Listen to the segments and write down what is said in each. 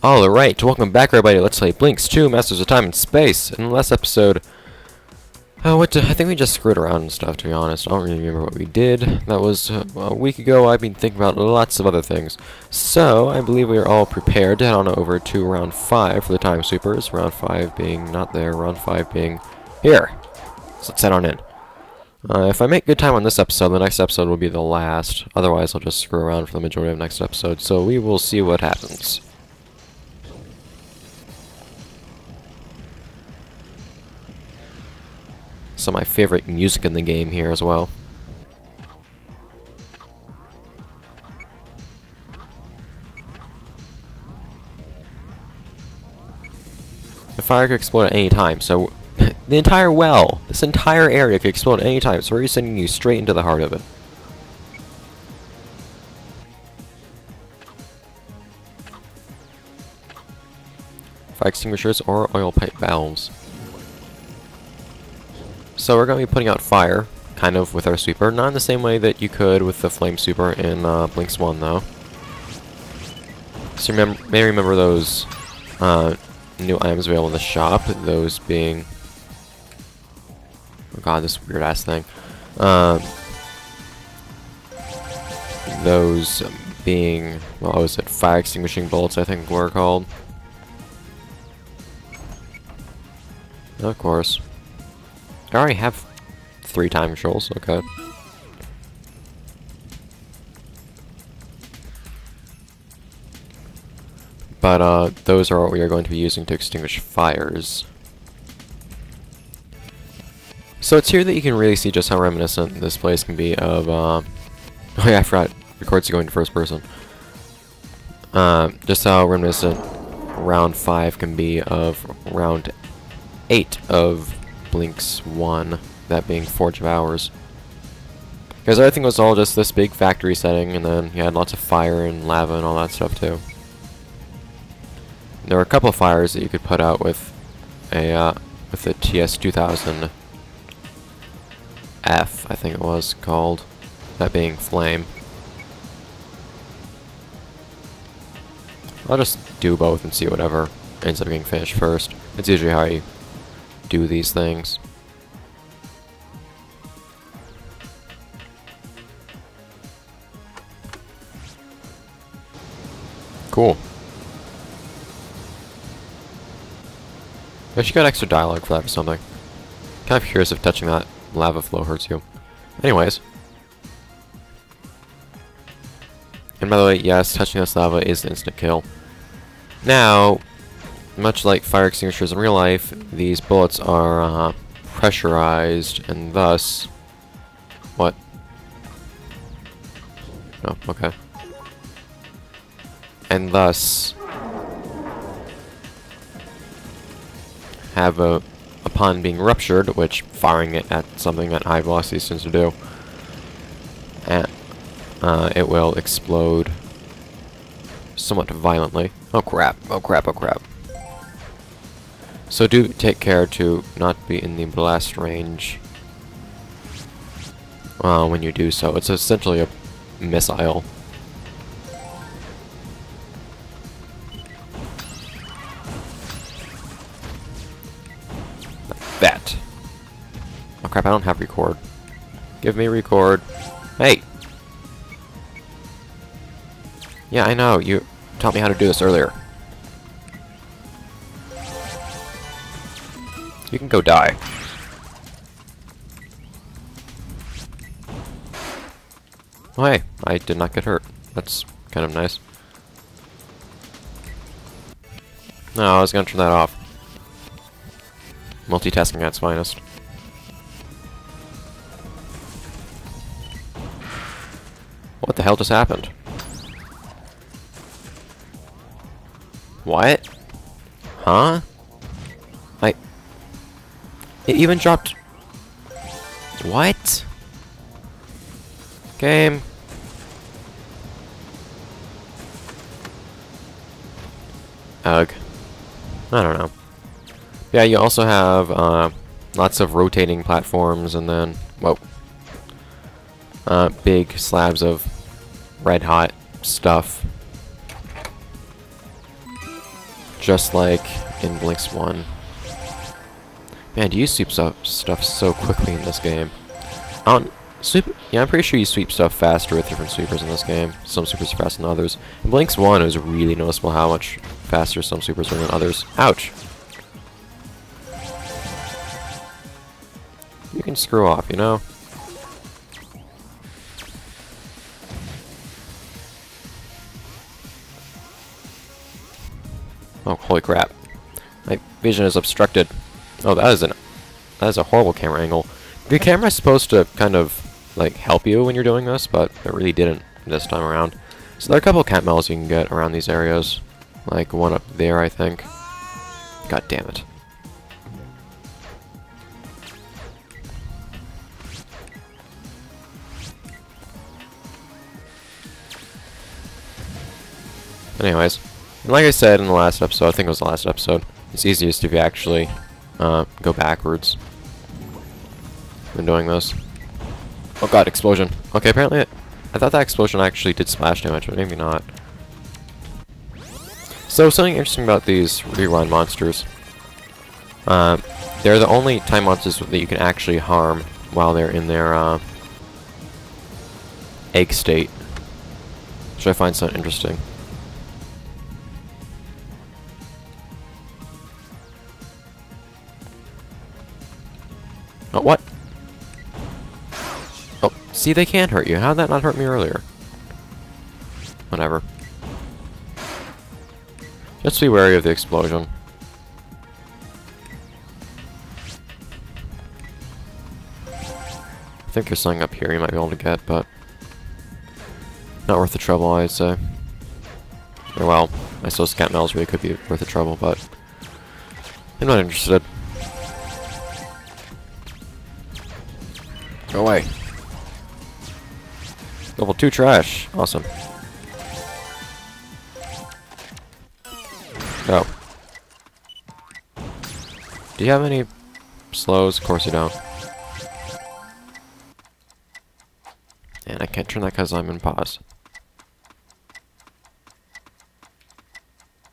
Alright, welcome back everybody to Let's Play BLiNX 2, Masters of Time and Space. In the last episode, I think we just screwed around and stuff, to be honest. I don't really remember what we did. That was a week ago. I've been thinking about lots of other things. So, I believe we are all prepared to head on over to round 5 for the Time Sweepers. Round 5 being not there, round 5 being here. So let's head on in. If I make good time on this episode, the next episode will be the last. Otherwise, I'll just screw around for the majority of the next episode. So, we will see what happens. Some of my favorite music in the game here as well. The fire could explode at any time, so the entire well, this entire area could explode at any time, so we're sending you straight into the heart of it. Fire extinguishers or oil pipe valves. So we're going to be putting out fire, kind of, with our sweeper. Not in the same way that you could with the flame sweeper in BLiNX 1, though. So you may remember those new items available in the shop. Those being... oh god, this weird-ass thing. Those being... what was it? Fire extinguishing bullets, I think were called. Of course. I already have 3 time controls, okay. But, those are what we are going to be using to extinguish fires. So it's here that you can really see just how reminiscent this place can be of, oh yeah, I forgot, records going to first person. Just how reminiscent round 5 can be of round 8 of BLiNX 1, that being Forge of Hours. Because everything was all just this big factory setting, and then you had lots of fire and lava and all that stuff too. There were a couple of fires that you could put out with a the TS-2000F, I think it was called, that being flame. I'll just do both and see whatever ends up getting finished first. It's usually how I do these things. Cool. I should got extra dialogue for that or something. Kind of curious if touching that lava flow hurts you. Anyways. And by the way, yes, touching this lava is an instant kill. Now, much like fire extinguishers in real life, these bullets are pressurized, and thus... what? Oh, okay. And thus... have upon being ruptured, which firing it at something at high velocity tends to do, and, it will explode somewhat violently. Oh crap, oh crap, oh crap. So do take care to not be in the blast range when you do so. It's essentially a missile. Like that. Oh crap, I don't have record. Give me record. Hey! Yeah, I know, you taught me how to do this earlier. You can go die. Oh hey, I did not get hurt. That's kind of nice. No, I was gonna turn that off. Multitasking at its finest. What the hell just happened? What? Huh? It even dropped... what? Game. Ugh. I don't know. Yeah, you also have lots of rotating platforms and then, whoa. Big slabs of red hot stuff. just like in BLiNX 1. Man, do you sweep stuff so quickly in this game? Yeah, I'm pretty sure you sweep stuff faster with different sweepers in this game. Some sweepers are faster than others. In BLiNX 1, it was really noticeable how much faster some sweepers are than others. Ouch! You can screw off, you know? Oh, holy crap. My vision is obstructed. Oh, that is a horrible camera angle. The camera's supposed to kind of, like, help you when you're doing this, but it really didn't this time around. So there are a couple of cat medals you can get around these areas. Like one up there, I think. God damn it. Anyways, and like I said in the last episode, I think it was the last episode, it's easiest if you actually go backwards when doing this. Oh god, explosion. Okay, apparently I thought that explosion actually did splash damage, but maybe not. So, something interesting about these rewind monsters. They're the only time monsters that you can actually harm while they're in their egg state, which I find so interesting. Oh, what? Oh, see, they can't hurt you. How'd that not hurt me earlier? Whatever. Just be wary of the explosion. I think there's something up here you might be able to get, but not worth the trouble, I'd say. Or well, I suppose cat medals really could be worth the trouble, but I'm not interested. Go away. Level 2 trash. Awesome. Oh. Do you have any slows? Of course you don't. And I can't turn that because I'm in pause.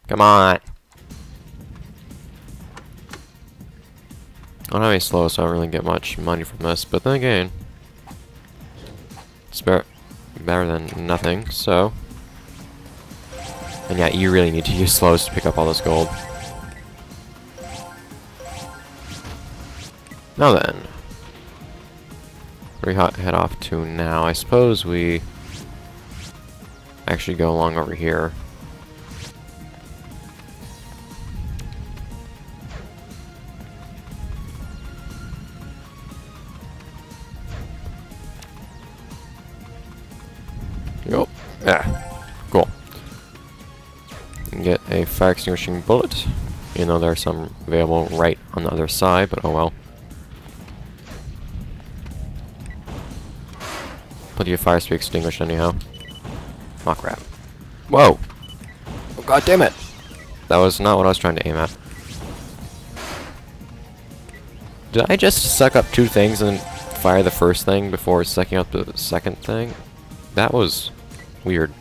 Come on! I don't have any slows, so I don't really get much money from this, but then again, it's better than nothing, so... And yeah, you really need to use slows to pick up all this gold. Now then, where do we head off to now? I suppose we actually go along over here. Go. Yeah. Cool. Get a fire extinguishing bullet, even though there are some available right on the other side, but oh well. Plenty of fires to be extinguished anyhow. Oh crap. Whoa! Oh god damn it! That was not what I was trying to aim at. Did I just suck up two things and fire the first thing before sucking up the second thing? That was weird.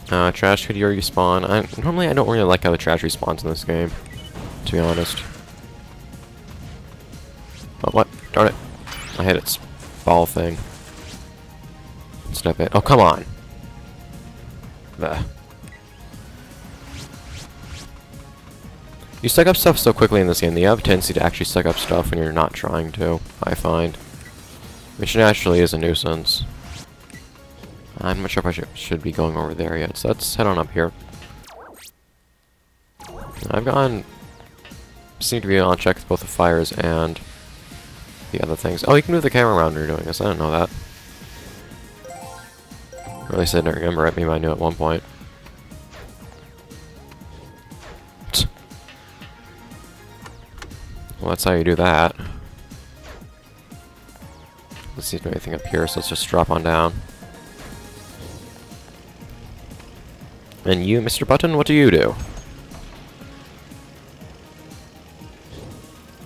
Trash could you respawn? Normally I don't really like how the trash respawns in this game, to be honest. Oh, what? Darn it. I hit its ball thing. Step it. Oh, come on! Ugh. You suck up stuff so quickly in this game that you have a tendency to actually suck up stuff when you're not trying to, I find. Which naturally is a nuisance. I'm not sure if I should be going over there yet, so let's head on up here. Seem to be on check with both the fires and the other things. Oh, you can move the camera around when you're doing this. I didn't know that. Or at least I didn't remember it. Maybe I knew at one point. Well, that's how you do that. Let's see if there's anything up here, so let's just drop on down. And you, Mr. Button, what do you do?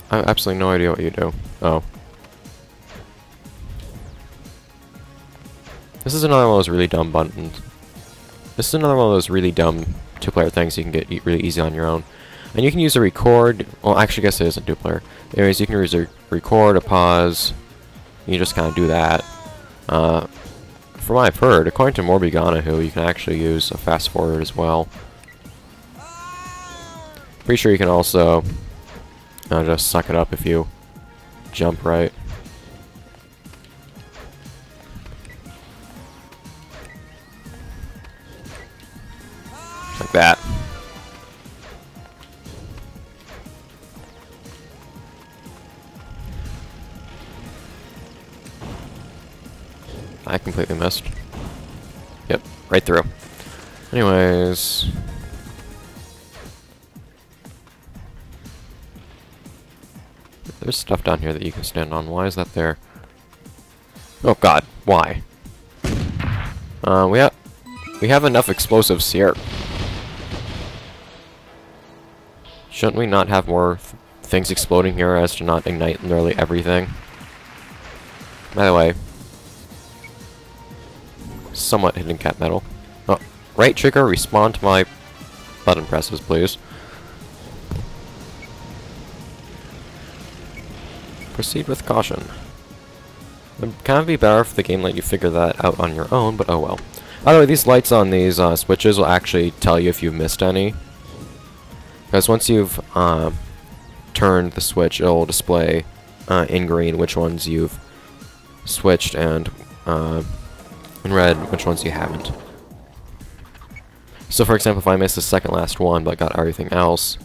I have absolutely no idea what you do. Oh. This is another one of those really dumb buttons. This is another one of those really dumb two-player thing, so you can get really easy on your own. And you can use a record. Well, actually, I guess it isn't two-player. Anyways, you can use a record, a pause. You just kind of do that. From what I've heard, according to Morbiganahu, you can actually use a fast forward as well. Pretty sure you can also just suck it up if you jump right. Like that. I completely missed. Yep, right through. Anyways. There's stuff down here that you can stand on. Why is that there? Oh god, why? We have enough explosives here. Shouldn't we not have more things exploding here as to not ignite literally everything? By the way, somewhat hidden cat metal. Oh, right trigger, respond to my button presses, please. Proceed with caution. It would kind of be better if the game let you figure that out on your own, but oh well. By the way, these lights on these switches will actually tell you if you've missed any. Because once you've turned the switch, it'll display in green which ones you've switched, and in red which ones you haven't. So for example, if I missed the second last one but got everything else,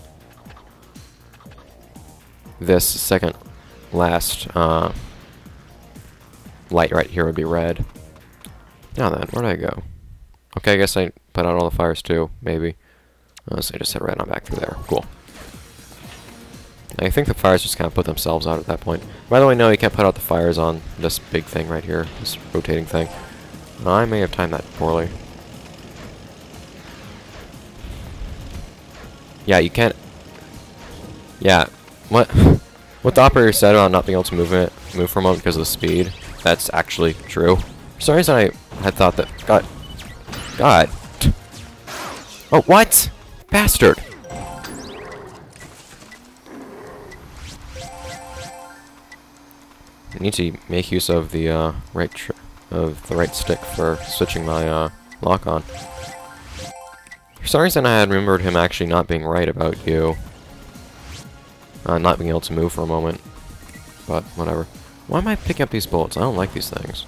this second last light right here would be red. Now then, where'd I go? Okay, I guess I put out all the fires too, maybe. So I just hit right on back through there. Cool. I think the fires just kind of put themselves out at that point. By the way, no, you can't put out the fires on this big thing right here, this rotating thing. I may have timed that poorly. Yeah, you can't... Yeah, what the operator said about not being able to move for a moment because of the speed, that's actually true. For some reason I had thought that... God. Oh, what? Bastard! I need to make use of the right stick for switching my lock on. For some reason I had remembered him actually not being right about you. Not being able to move for a moment. But, whatever. Why am I picking up these bullets? I don't like these things.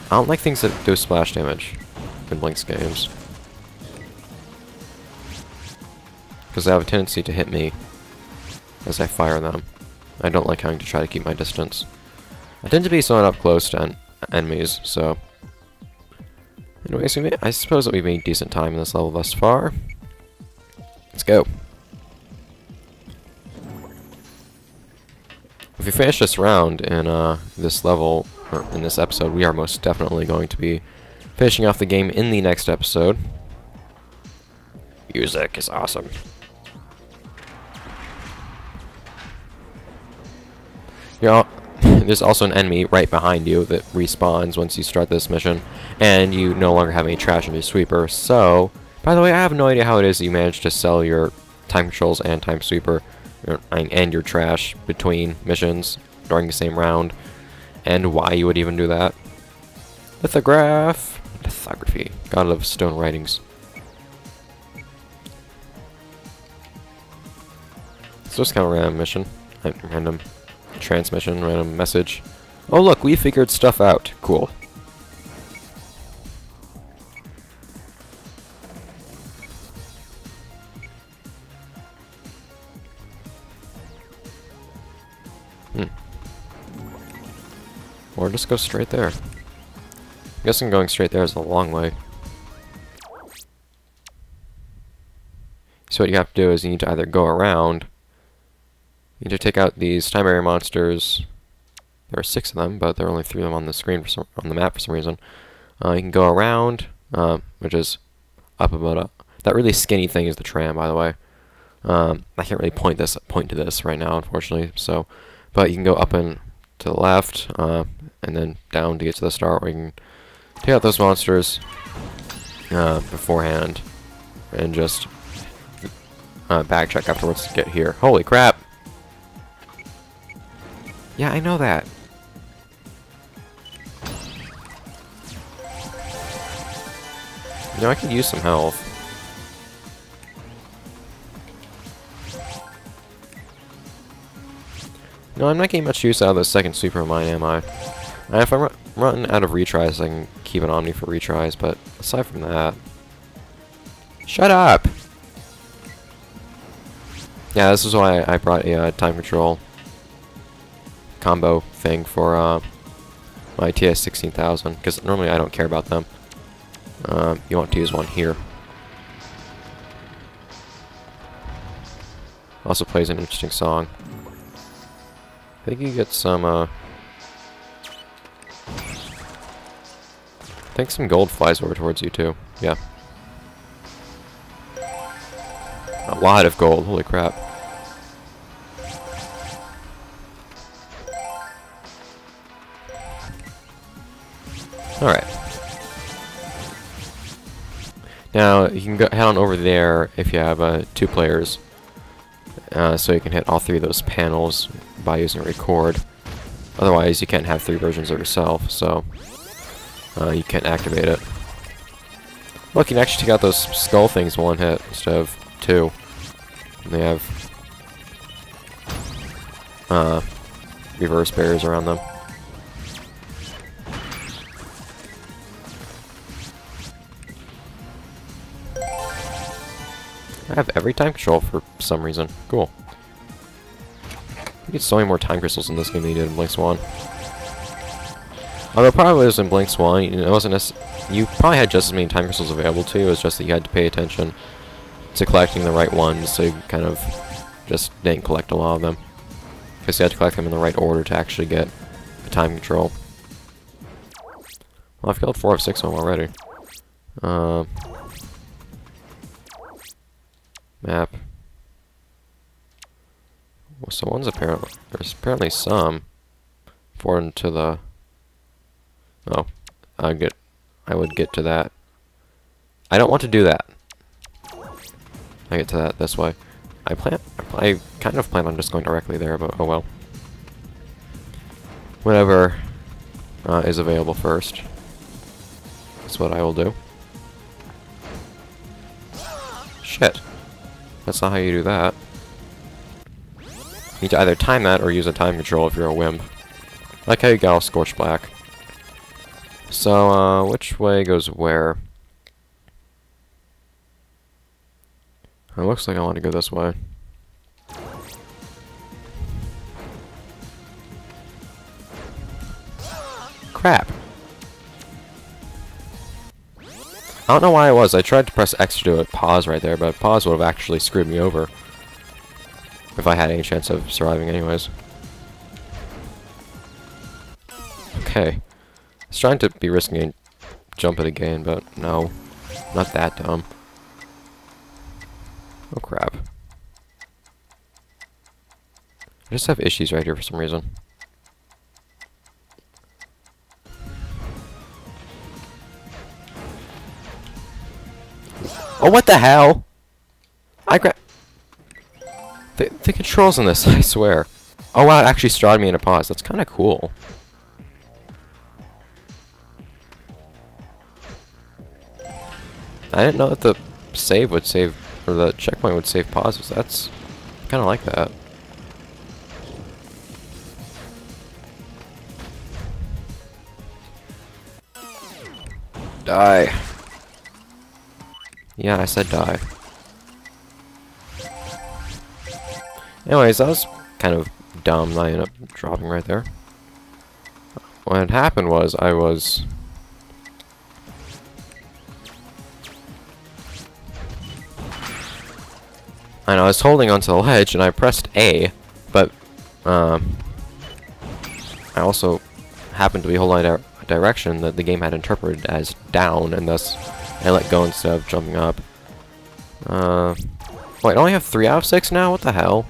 I don't like things that do splash damage in BLiNX games. Because they have a tendency to hit me as I fire them. I don't like having to try to keep my distance. I tend to be somewhat up close to enemies, so... Anyways, I suppose that we've made decent time in this level thus far. Let's go. If we finish this round in this level, or in this episode, we are most definitely going to be finishing off the game in the next episode. Music is awesome. There's also an enemy right behind you that respawns once you start this mission, and you no longer have any trash in your sweeper. So, by the way, I have no idea how it is that you managed to sell your time controls and time sweeper and your trash between missions during the same round, and why you would even do that. Lithography. God of stone writings. So just kind of random mission, random transmission, random message. Oh look, we figured stuff out. Cool. Or just go straight there. I'm guessing going straight there is a long way. So what you have to do is you need to either go around. You need to take out these time area monsters. There are 6 of them, but there are only 3 of them on the screen on the map for some reason. You can go around, which is up about up. That really skinny thing is the tram, by the way. I can't really point to this right now, unfortunately. So, but you can go up and to the left, and then down to get to the start, where you can take out those monsters beforehand, and just backtrack afterwards to get here. Holy crap! Yeah, I know that. You know, I could use some health. No, I'm not getting much use out of the second super of mine, am I? And if I'm running out of retries, I can keep an Omni for retries, but aside from that... Shut up! Yeah, this is why I brought a time control combo thing for my TS 16000, because normally I don't care about them. You want to use one here. Also plays an interesting song. I think you get some, I think some gold flies over towards you too. Yeah. A lot of gold, holy crap. Alright. Now, you can go head on over there if you have 2 players. So you can hit all 3 of those panels by using record. Otherwise, you can't have 3 versions of yourself, so you can't activate it. Look, you can actually take out those skull things one hit instead of 2. And they have reverse barriers around them. I have every time control for some reason. Cool. You get so many more time crystals in this game than you did in BLiNX 1. Although probably was in BLiNX 1, it wasn't you probably had just as many time crystals available to you, it was just that you had to pay attention to collecting the right ones, so you kind of just didn't collect a lot of them. Because you had to collect them in the right order to actually get the time control. Well, I've killed 4 of 6 of them already. Map. Well, so one's apparently... There's apparently some. Foreign to the... Oh. I would get to that. I don't want to do that. I get to that this way. I kind of plan on just going directly there, but oh well. Whatever is available first. That's what I will do. Shit. That's not how you do that. You need to either time that or use a time control if you're a wimp. I like how you got all scorched black. So, which way goes where? It looks like I want to go this way. Crap. I don't know why it was. I tried to press X to do a pause right there, but pause would have actually screwed me over. If I had any chance of surviving anyways. Okay. I was trying to be risking a jump it again, but no. Not that dumb. Oh crap. I just have issues right here for some reason. Oh, what the hell? The controls on this, I swear. Oh wow, it actually started me in a pause. That's kind of cool. I didn't know that the save would save, or the checkpoint would save pauses. That's kind of like that. Die. Yeah, I said die. Anyways, that was kind of dumb. I ended up dropping right there. What had happened was I was... I know, I was holding onto the ledge and I pressed A, but I also happened to be holding a direction that the game had interpreted as down, and thus I let go instead of jumping up. Wait, I only have 3 out of 6 now? What the hell?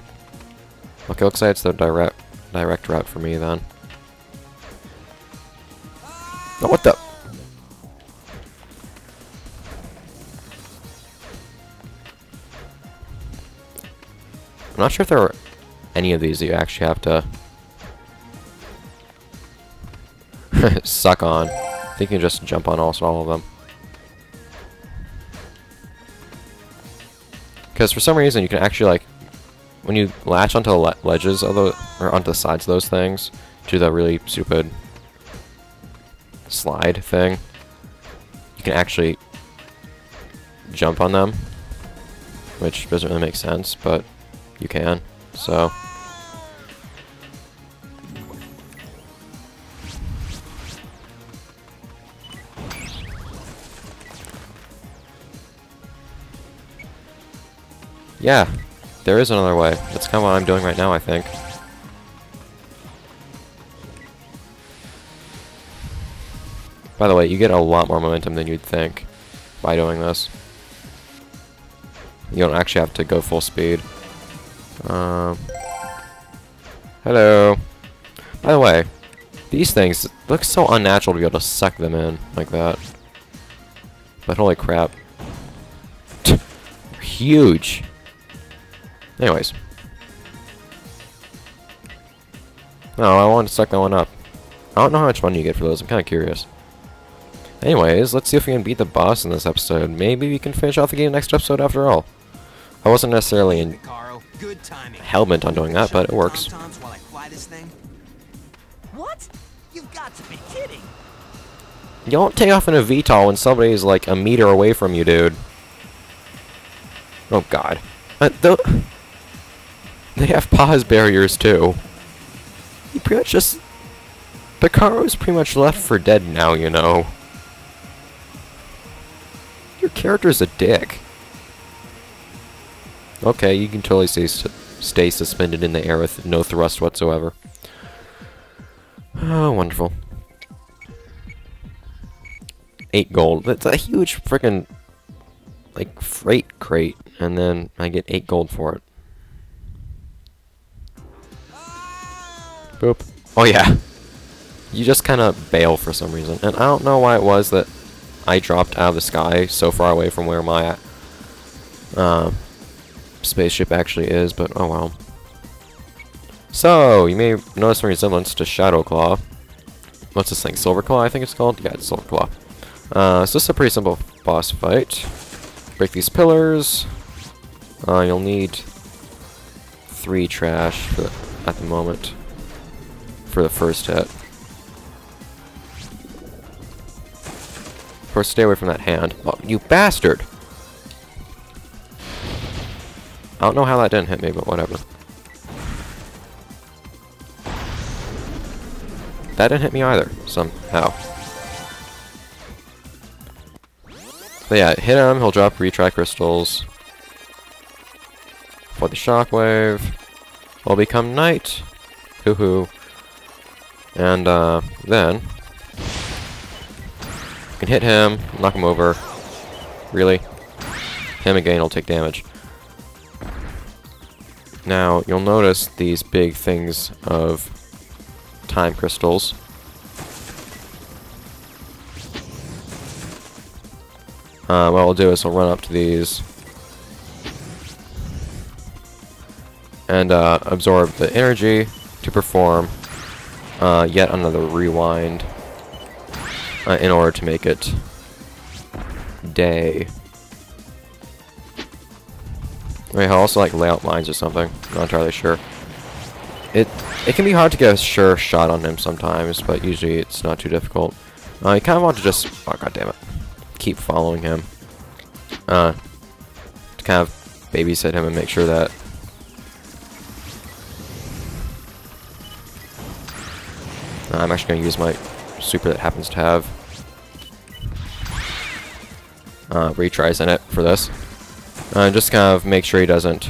Okay, looks like it's the direct route for me then. Oh, what the? I'm not sure if there are any of these that you actually have to suck on. I think you can just jump on almost all of them. Because for some reason you can actually, like, when you latch onto the ledges of those, or onto the sides of those things, do the really stupid slide thing, you can actually jump on them, which doesn't really make sense, but you can, so. Yeah, there is another way. That's kind of what I'm doing right now, I think. By the way, you get a lot more momentum than you'd think by doing this. You don't actually have to go full speed. Hello. By the way, these things look so unnatural to be able to suck them in like that. But holy crap. Huge. Anyways. No, I want to suck that one up. I don't know how much money you get for those. I'm kind of curious. Anyways, let's see if we can beat the boss in this episode. Maybe we can finish off the game next episode after all. I wasn't necessarily hell-bent on doing that, but it works. What? You've got to be kidding. You don't take off in a VTOL when somebody's like a meter away from you, dude. Oh god. They have pause barriers too. You pretty much just... Picaro's pretty much left for dead now, you know. Your character's a dick. Okay, you can totally stay suspended in the air with no thrust whatsoever. Oh, wonderful. 8 gold. That's a huge frickin' like freight crate, and then I get 8 gold for it. Boop. Oh yeah. You just kind of bail for some reason, and I don't know why it was that I dropped out of the sky so far away from where my spaceship actually is, but oh well. So, you may notice some resemblance to Shadow Claw. What's this thing? Silver Claw, I think it's called? Yeah, it's Silver Claw. So this is a pretty simple boss fight. Break these pillars. You'll need 3 trash at the moment for the first hit. Of course, stay away from that hand. Oh, you bastard! I don't know how that didn't hit me, but whatever. That didn't hit me either, somehow. But yeah, hit him, he'll drop retry crystals. For the shockwave. Will become night. Hoo-hoo. And, then... you can hit him, knock him over. Really? Him again will take damage. Now, you'll notice these big things of time crystals. What we'll do is we'll run up to these and absorb the energy to perform yet another rewind in order to make it day. Maybe I'll also like lay out lines or something. I'm not entirely sure. It can be hard to get a sure shot on him sometimes, but usually it's not too difficult. You kind of want to just, oh god damn it, keep following him. To kind of babysit him and make sure that I'm actually going to use my super that happens to have retries in it for this. Just kind of make sure he doesn't...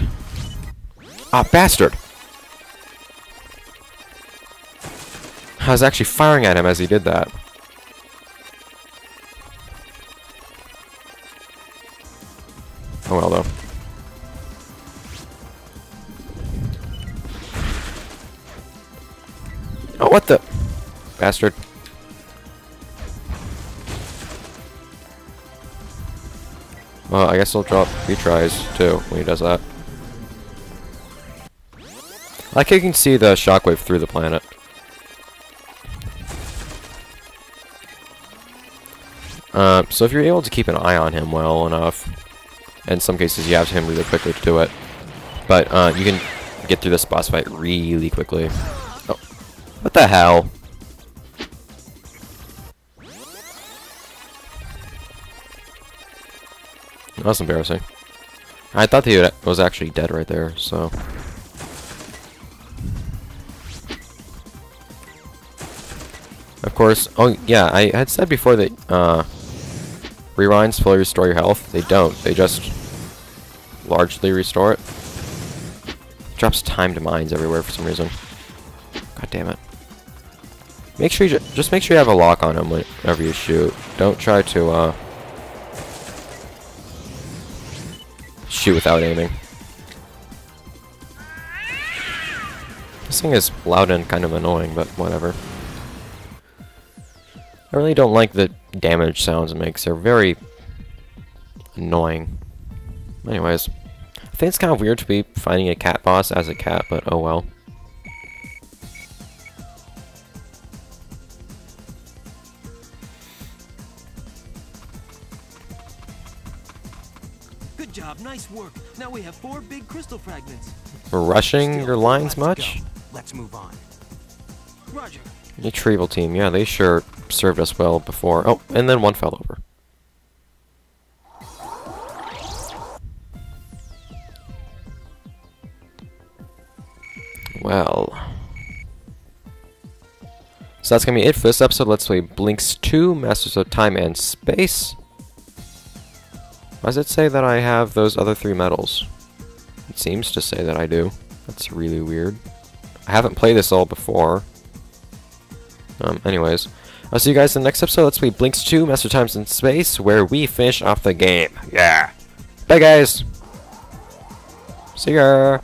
Ah, bastard! I was actually firing at him as he did that. Oh well, though. Oh, what the... Bastard. Well, I guess he'll drop retries, too, when he does that. Like you can see the shockwave through the planet. So if you're able to keep an eye on him well enough, in some cases you have him really quickly to do it, but you can get through this boss fight really quickly. Oh, what the hell? That was embarrassing. I thought he was actually dead right there, so... Of course, oh yeah, I had said before that rewinds fully restore your health. They don't. They just largely restore it. Drops timed mines everywhere for some reason. God damn it. Make sure you just make sure you have a lock on him whenever you shoot. Don't try to shoot without aiming. This thing is loud and kind of annoying, but whatever. I really don't like the damage sounds it makes. They're very annoying. Anyways, I think it's kind of weird to be fighting a cat boss as a cat, but oh well. Good job, nice work. Now we have 4 big crystal fragments. We're rushing your lines much? Let's move on. Roger. Retrieval team, yeah, they sure served us well before. Oh, and then one fell over. Well. So that's gonna be it for this episode. Let's play BLiNX 2, Masters of Time and Space. Why does it say that I have those other 3 medals? It seems to say that I do. That's really weird. I haven't played this all before. Anyways, I'll see you guys in the next episode. Let's play BLiNX 2, Master Times in Space, where we finish off the game. Yeah. Bye, guys. See ya.